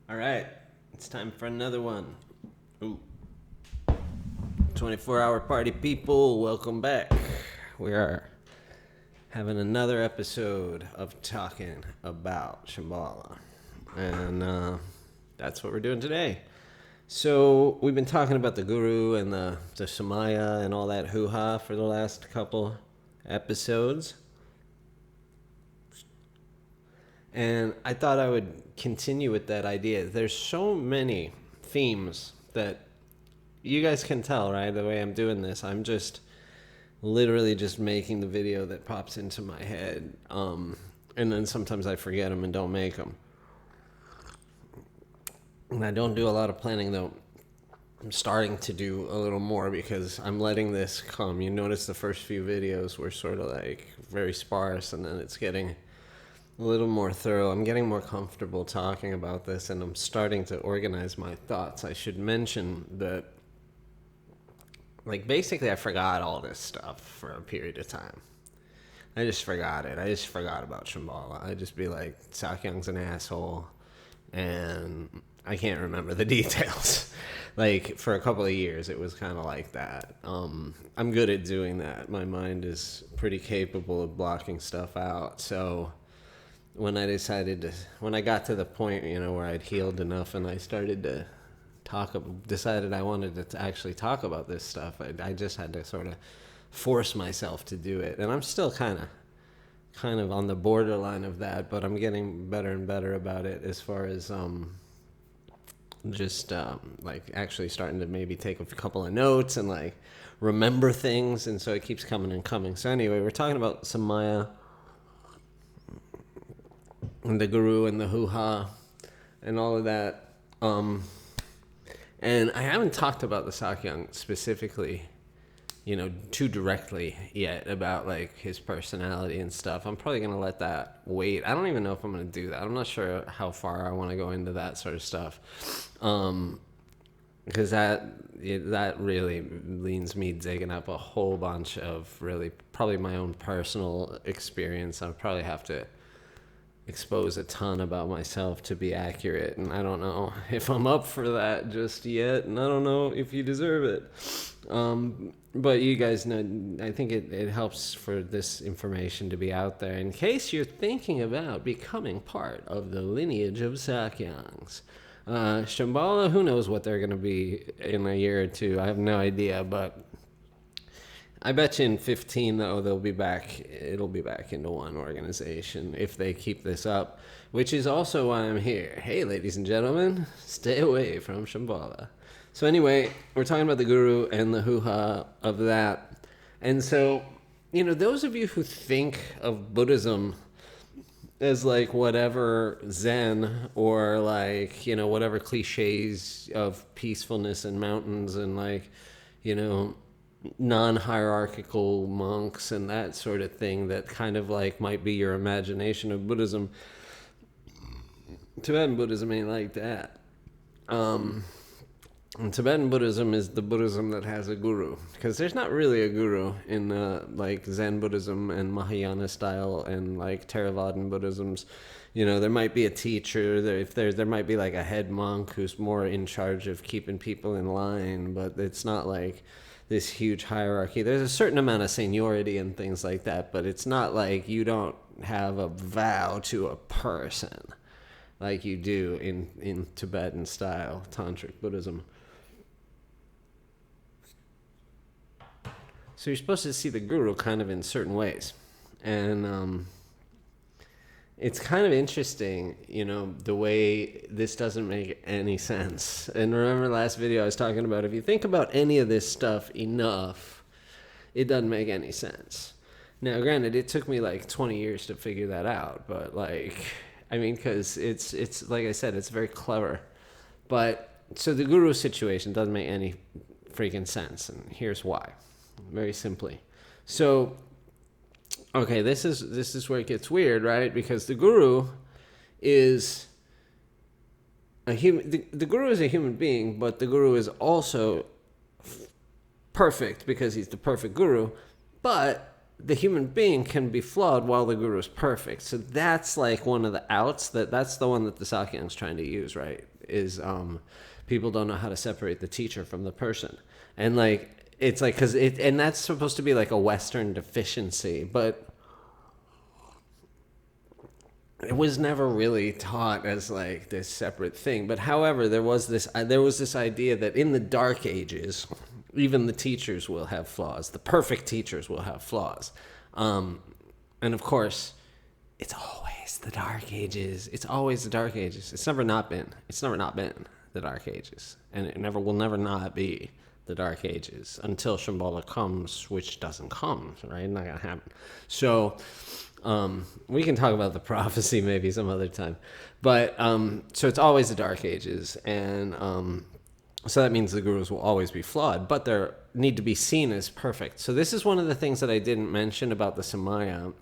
All right, it's time for another one. Ooh. 24-hour party people, welcome back. We are having another episode of talking about Shambhala. And that's what we're doing today. So we've been talking about the guru and the Samaya and all that hoo-ha for the last couple episodes. And I thought I would continue with that idea. There's so many themes that you guys can tell, right? The way I'm doing this, I'm just literally just making the video that pops into my head. And then sometimes I forget them and don't make them. And I don't do a lot of planning, though. I'm starting to do a little more because I'm letting this come. You notice the first few videos were sort of like very sparse, and then it's getting a little more thorough. I'm getting more comfortable talking about this, and I'm starting to organize my thoughts. I should mention that, like, basically I forgot all this stuff for a period of time. I just forgot it. I just forgot about Shambhala. I'd just be like, Sakyong's an asshole, and I can't remember the details. Like, for a couple of years, it was kind of like that. I'm good at doing that. My mind is pretty capable of blocking stuff out, so when I got to the point, where I'd healed enough and I started to decided I wanted to actually talk about this stuff, I just had to sort of force myself to do it. And I'm still kind of on the borderline of that, but I'm getting better and better about it as far as like actually starting to maybe take a couple of notes and like remember things, and so it keeps coming and coming. So anyway, we're talking about Samaya and the guru and the hoo-ha and all of that. And I haven't talked about the Sakyong specifically, too directly yet about like his personality and stuff. I'm probably going to let that wait. I don't even know if I'm going to do that. I'm not sure how far I want to go into that sort of stuff. Because that really leans me digging up a whole bunch of really probably my own personal experience. I'll probably have to expose a ton about myself to be accurate, and I don't know if I'm up for that just yet, and I don't know if you deserve it. But you guys know, I think it helps for this information to be out there in case you're thinking about becoming part of the lineage of Sakyongs. Shambhala, who knows what they're going to be in a year or two. I have no idea, but I bet you in 15, though, it'll be back into one organization if they keep this up, which is also why I'm here. Hey, ladies and gentlemen, stay away from Shambhala. So anyway, we're talking about the guru and the hoo-ha of that. And so, those of you who think of Buddhism as like whatever Zen or like, whatever cliches of peacefulness and mountains and like, non-hierarchical monks and that sort of thing that kind of like might be your imagination of Buddhism. Tibetan Buddhism ain't like that. And Tibetan Buddhism is the Buddhism that has a guru, because there's not really a guru in like Zen Buddhism and Mahayana style and like Theravadan Buddhisms. There might be a teacher, there might be like a head monk who's more in charge of keeping people in line, but it's not like this huge hierarchy. There's a certain amount of seniority and things like that, but it's not like you don't have a vow to a person like you do in Tibetan style tantric Buddhism. So you're supposed to see the guru kind of in certain ways. And it's kind of interesting, the way this doesn't make any sense. And remember last video I was talking about, if you think about any of this stuff enough, it doesn't make any sense. Now, granted, it took me like 20 years to figure that out, but because it's like I said, it's very clever. But so the guru situation doesn't make any freaking sense, and here's why. Very simply. So, okay, this is where it gets weird, right? Because the guru is a human. The guru is a human being, but the guru is also perfect because he's the perfect guru. But the human being can be flawed while the guru is perfect. So that's like one of the outs. That's the one that the Sakyong's trying to use, right? is people don't know how to separate the teacher from the person. And like, it's like, and that's supposed to be like a Western deficiency, but it was never really taught as like this separate thing. But however, there was this idea that in the Dark Ages, even the teachers will have flaws. The perfect teachers will have flaws. And of course, it's always the Dark Ages. It's always the Dark Ages. It's never not been the Dark Ages. And it will never not be the Dark Ages until Shambhala comes, which doesn't come, right? Not going to happen. So we can talk about the prophecy maybe some other time. But so it's always the Dark Ages. And so that means the gurus will always be flawed, but they need to be seen as perfect. So this is one of the things that I didn't mention about the Samaya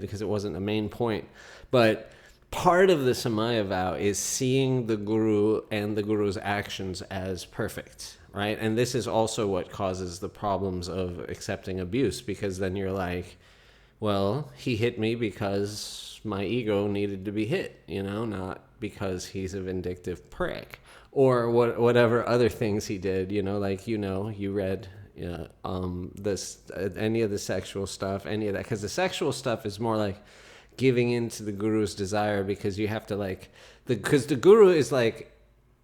because it wasn't a main point. But part of the Samaya vow is seeing the guru and the guru's actions as perfect, right? And this is also what causes the problems of accepting abuse, because then you're like, well, he hit me because my ego needed to be hit, not because he's a vindictive prick. Or whatever other things he did, like, you read this, any of the sexual stuff, any of that. Because the sexual stuff is more like giving in to the guru's desire, because you have to because the guru is like,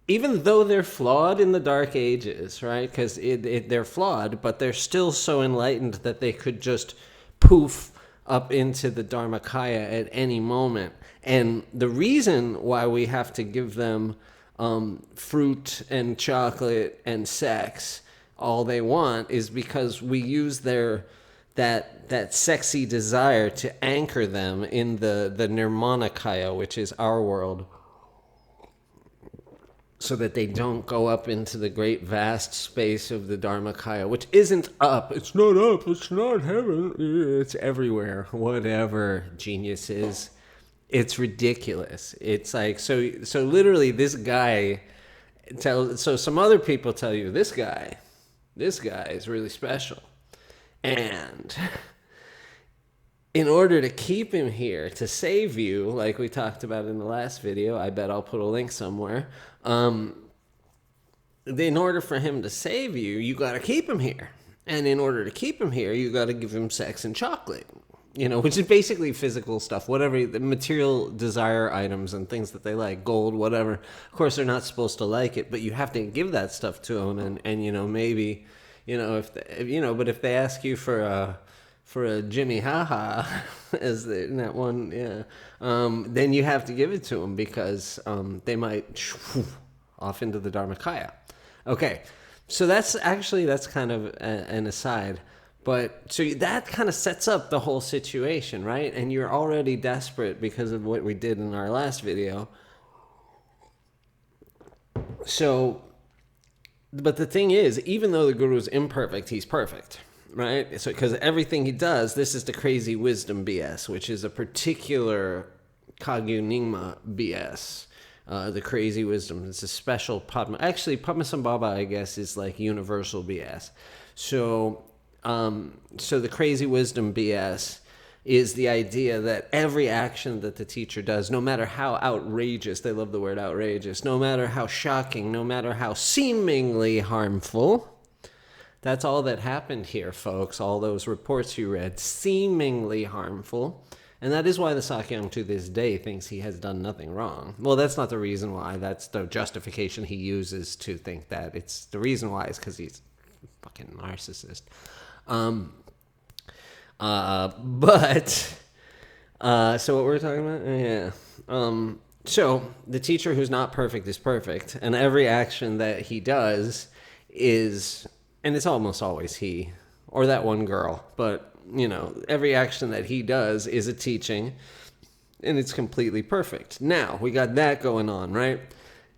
even though they're flawed in the Dark Ages, right? Because they're flawed, but they're still so enlightened that they could just poof up into the Dharmakaya at any moment. And the reason why we have to give them fruit and chocolate and sex all they want is because we use that sexy desire to anchor them in the Nirmanakaya, which is our world, so that they don't go up into the great vast space of the Dharmakaya, which isn't up. It's not up. It's not heaven. It's everywhere. Whatever genius is. It's ridiculous. It's like, so literally this guy so some other people tell you, this guy is really special. And in order to keep him here, to save you, like we talked about in the last video, I bet I'll put a link somewhere. In order for him to save you, you got to keep him here. And in order to keep him here, you got to give him sex and chocolate. Which is basically physical stuff, whatever, the material desire items and things that they like, gold, whatever. Of course, they're not supposed to like it, but you have to give that stuff to them. And maybe, but if they ask you for a Jimmy Haha, as in that one, then you have to give it to them, because they might off into the Dharmakaya. Okay, so that's kind of an aside. But so that kind of sets up the whole situation, right? And you're already desperate because of what we did in our last video. So, but the thing is, even though the guru is imperfect, he's perfect, right? So, because everything he does, this is the crazy wisdom BS, which is a particular Kagyu Nyingma BS. The crazy wisdom. It's a special Padma. Actually, Padmasambhava, I guess, is like universal BS. So the crazy wisdom BS is the idea that every action that the teacher does, no matter how outrageous, they love the word outrageous, no matter how shocking, no matter how seemingly harmful, that's all that happened here, folks. All those reports you read, seemingly harmful. And that is why the Sakyong to this day thinks he has done nothing wrong. Well, that's not the reason why. That's the justification he uses to think that. It's the reason why is because he's a fucking narcissist. So what we're talking about? Yeah. So the teacher who's not perfect is perfect, and every action that he does is, and it's almost always he or that one girl, but every action that he does is a teaching, and it's completely perfect. Now we got that going on, right?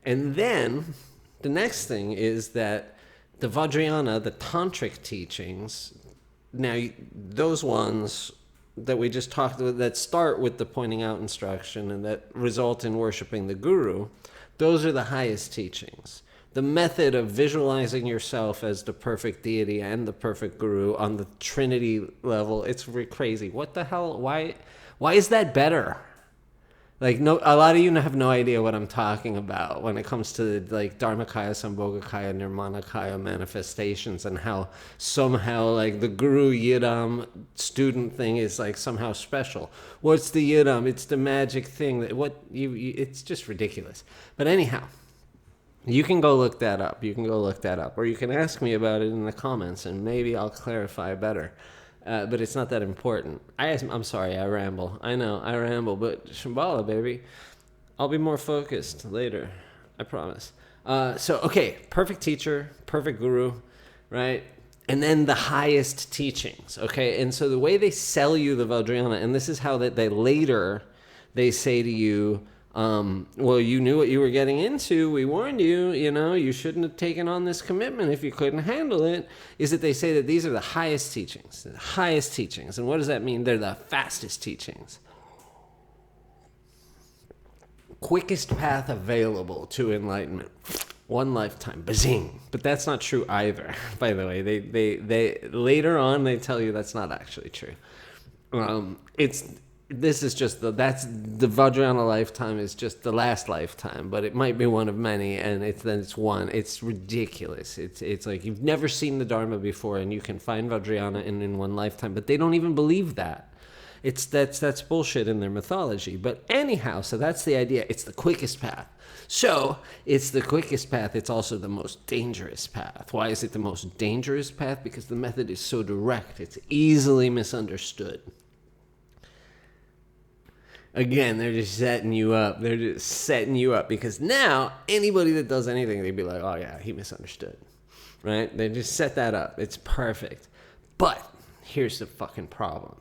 And then the next thing is that the Vajrayana, the tantric teachings, now those ones that we just talked about, that start with the pointing out instruction and that result in worshiping the guru, those are the highest teachings. The method of visualizing yourself as the perfect deity and the perfect guru on the Trinity level, it's crazy. What the hell? Why is that better? Like, no, a lot of you have no idea what I'm talking about when it comes to like Dharmakaya, Sambhogakaya, Nirmanakaya manifestations, and how somehow like the Guru Yidam student thing is like somehow special. What's the Yidam? It's the magic thing that it's just ridiculous. But anyhow, you can go look that up. Or you can ask me about it in the comments, and maybe I'll clarify better. But it's not that important. I'm sorry, I ramble. I know, I ramble, but Shambhala, baby. I'll be more focused later. I promise. Okay, perfect teacher, perfect guru, right? And then the highest teachings, okay? And so the way they sell you the Vajrayana, and this is how they later, they say to you, well, you knew what you were getting into. We warned you, you shouldn't have taken on this commitment if you couldn't handle it, is that they say that these are the highest teachings. The highest teachings. And what does that mean? They're the fastest teachings. Quickest path available to enlightenment. One lifetime. Bazing. But that's not true either, by the way. They later on, they tell you that's not actually true. This is just the Vajrayana lifetime is just the last lifetime, but it might be one of many, and it's one. It's ridiculous. It's like you've never seen the Dharma before, and you can find Vajrayana in one lifetime, but they don't even believe that. That's bullshit in their mythology. But anyhow, so that's the idea. It's the quickest path. So it's the quickest path. It's also the most dangerous path. Why is it the most dangerous path? Because the method is so direct. It's easily misunderstood. Again, they're just setting you up. Because now anybody that does anything, they'd be like, oh yeah, he misunderstood, right? They just set that up. It's perfect. But here's the fucking problem.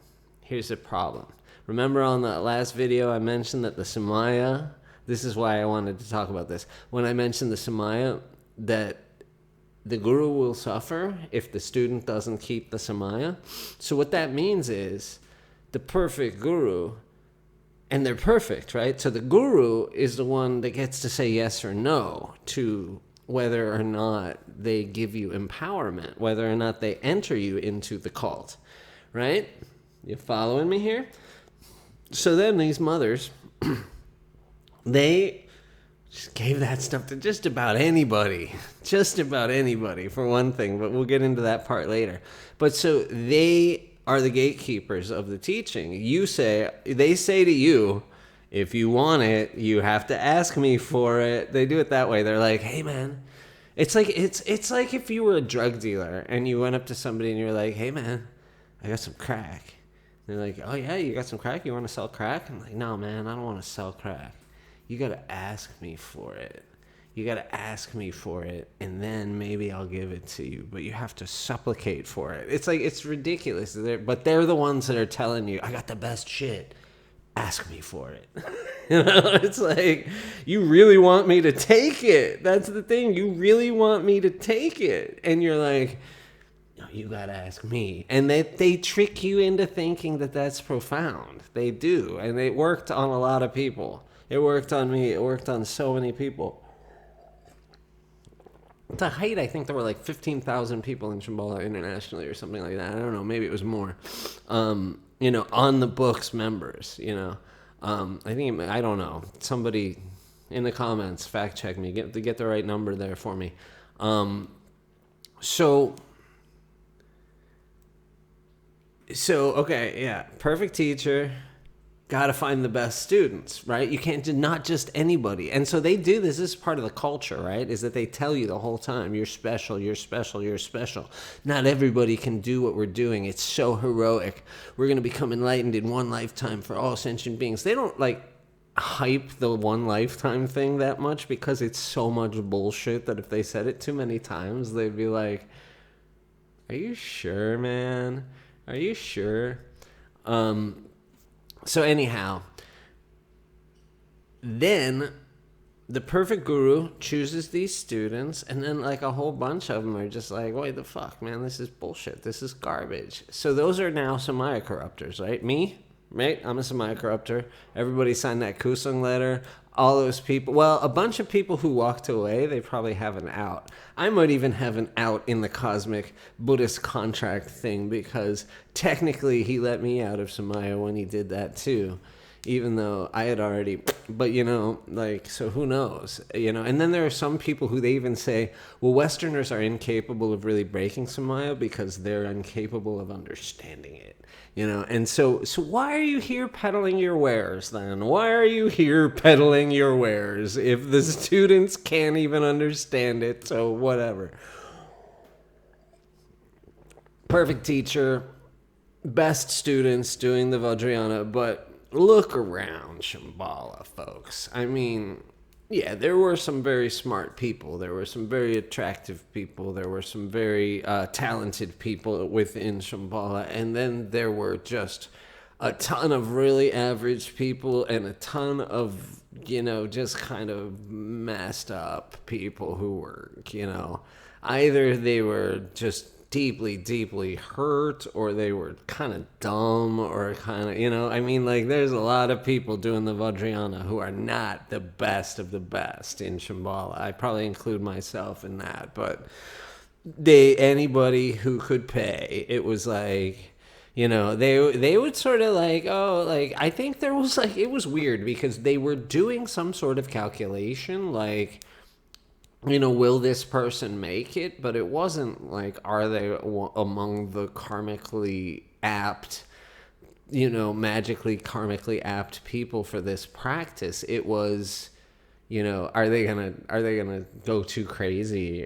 Remember on that last video, I mentioned that the Samaya, this is why I wanted to talk about this. When I mentioned the Samaya, that the guru will suffer if the student doesn't keep the Samaya. So what that means is the perfect guru, and they're perfect, right? So the guru is the one that gets to say yes or no to whether or not they give you empowerment, whether or not they enter you into the cult, right? You following me here? So then these mothers, they just gave that stuff to just about anybody for one thing, but we'll get into that part later. But so they are the gatekeepers of the teaching. They say to you, if you want it, you have to ask me for it. They do it that way. They're like, hey man, it's like if you were a drug dealer and you went up to somebody and you're like, hey man, I got some crack. And they're like, oh yeah, you got some crack? You want to sell crack? I'm like, no man, I don't want to sell crack. You got to ask me for it. And then maybe I'll give it to you. But you have to supplicate for it. It's like, it's ridiculous. But they're the ones that are telling you, I got the best shit. Ask me for it. It's like, you really want me to take it. That's the thing. You really want me to take it. And you're like, no, you got to ask me. And they trick you into thinking that that's profound. They do. And it worked on a lot of people. It worked on me. It worked on so many people. At the height, I think there were like 15,000 people in Shambhala internationally or something like that. I don't know. Maybe it was more. On the books members, I don't know. Somebody in the comments, fact check me. Get the right number there for me. So okay, yeah. Perfect teacher. Got to find the best students, right? You can't do not just anybody. And so they do this. This is part of the culture, right? Is that they tell you the whole time, you're special, you're special, you're special. Not everybody can do what we're doing. It's so heroic. We're going to become enlightened in one lifetime for all sentient beings. They don't hype the one lifetime thing that much because it's so much bullshit that if they said it too many times, they'd be like, are you sure, man? Are you sure? So anyhow, then the perfect guru chooses these students, and then a whole bunch of them are just like, wait the fuck, man, this is bullshit. This is garbage. So those are now Samaya corruptors, right? Me, right? I'm a Samaya corruptor. Everybody signed that Kusung letter. All those people, well, a bunch of people who walked away, they probably have an out. I might even have an out in the cosmic Buddhist contract thing because technically he let me out of Samaya when he did that too. even though I had already, but like, so who knows, and then there are some people who they even say, well, Westerners are incapable of really breaking Samaya because they're incapable of understanding it, and so why are you here peddling your wares then? Why are you here peddling your wares if the students can't even understand it? So whatever. Perfect teacher, best students doing the Vajrayana, but look around Shambhala, folks. I mean, yeah, there were some very smart people. There were some very attractive people. There were some very talented people within Shambhala. And then there were just a ton of really average people and a ton of, just kind of messed up people who were, either they were just deeply, deeply hurt, or they were kind of dumb, or kind of, I mean, like, there's a lot of people doing the Vajrayana who are not the best of the best in Shambhala. I probably include myself in that, but anybody who could pay, it was like, they would sort of like, oh, like, I think there was like, it was weird because they were doing some sort of calculation, like, will this person make it? But it wasn't like, are they among the karmically apt, magically karmically apt people for this practice? It was, are they gonna go too crazy,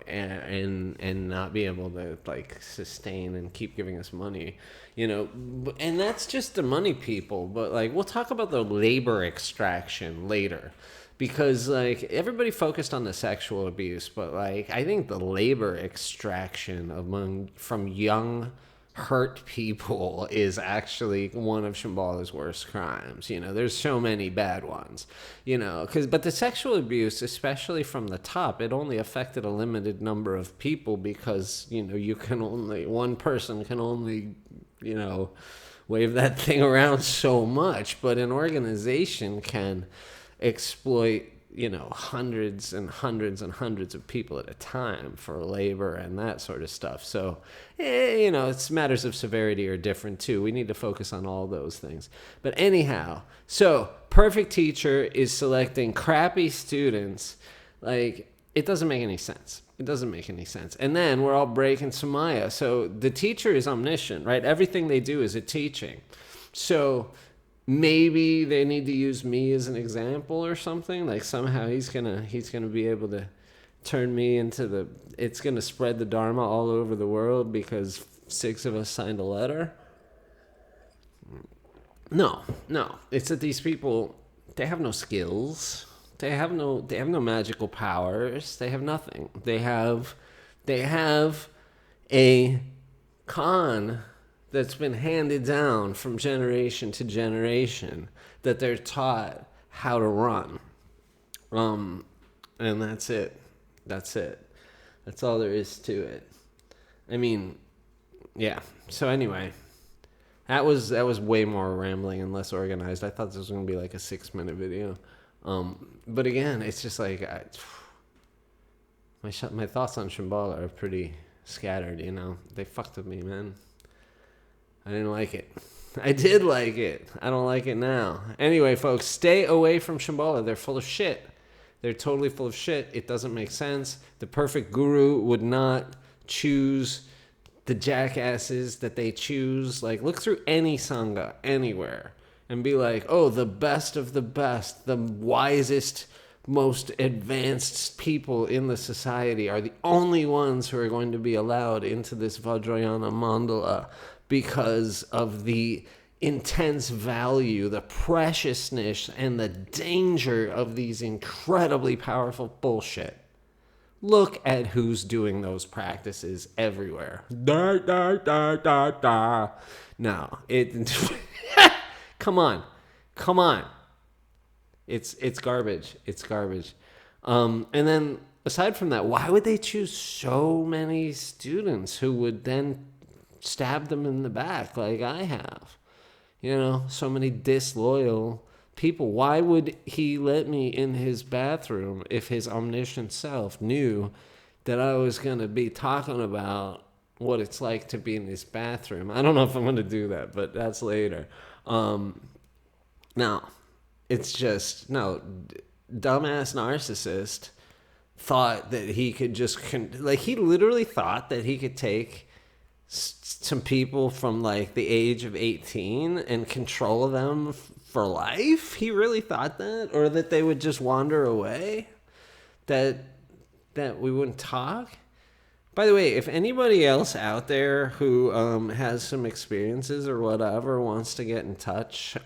and not be able to like sustain and keep giving us money, and that's just the money people. But like, we'll talk about the labor extraction later. Because, like, everybody focused on the sexual abuse, but, like, I think the labor extraction from young, hurt people is actually one of Shambhala's worst crimes. There's so many bad ones, but the sexual abuse, especially from the top, it only affected a limited number of people because, one person can only, wave that thing around so much, but an organization can exploit hundreds and hundreds and hundreds of people at a time for labor and that sort of stuff. So it's matters of severity are different too. We need to focus on all those things. But anyhow, so perfect teacher is selecting crappy students. Like, it doesn't make any sense. It doesn't make any sense. And then we're all breaking Samaya. So the teacher is omniscient, right? Everything they do is a teaching. So maybe they need to use me as an example or something. Like, somehow he's gonna be able to turn me into it's gonna spread the Dharma all over the world because 6 of us signed a letter. No. It's that these people, they have no skills. They have no magical powers. They have nothing. They have a con that's been handed down from generation to generation that they're taught how to run. And that's it. That's all there is to it. I mean, yeah. So anyway, that was way more rambling and less organized. I thought this was going to be like a 6-minute video. But again, it's just like, my thoughts on Shambhala are pretty scattered, They fucked with me, man. I didn't like it. I did like it. I don't like it now. Anyway, folks, stay away from Shambhala. They're full of shit. They're totally full of shit. It doesn't make sense. The perfect guru would not choose the jackasses that they choose. Like, look through any sangha, anywhere, and be like, oh, the best of the best, the wisest, most advanced people in the society are the only ones who are going to be allowed into this Vajrayana mandala, because of the intense value, the preciousness, and the danger of these incredibly powerful bullshit. Look at who's doing those practices everywhere. Da, da, da, da, da. No, come on. It's garbage. It's garbage. And then aside from that, why would they choose so many students who would then stab them in the back like I have? So many disloyal people. Why would he let me in his bathroom if his omniscient self knew that I was going to be talking about what it's like to be in his bathroom? I don't know if I'm going to do that, but that's later. No, it's just, no, dumbass narcissist thought that he could just, like, he literally thought that he could take some people from like the age of 18 and control them for life. He really thought that, or that they would just wander away, that we wouldn't talk. By the way, if anybody else out there who has some experiences or whatever wants to get in touch,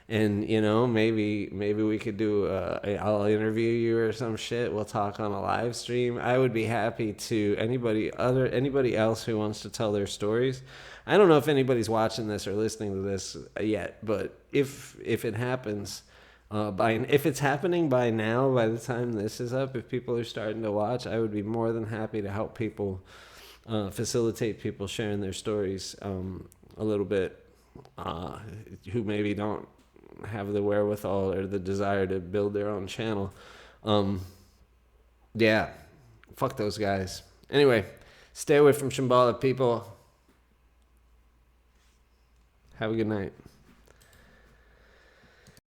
and maybe we could do I'll interview you or some shit. We'll talk on a live stream. I would be happy to anybody else who wants to tell their stories. I don't know if anybody's watching this or listening to this yet, but if it happens, if it's happening by now, by the time this is up, if people are starting to watch, I would be more than happy to help people, facilitate people sharing their stories a little bit, who maybe don't have the wherewithal or the desire to build their own channel. Yeah, fuck those guys. Anyway, stay away from Shambhala, people. Have a good night.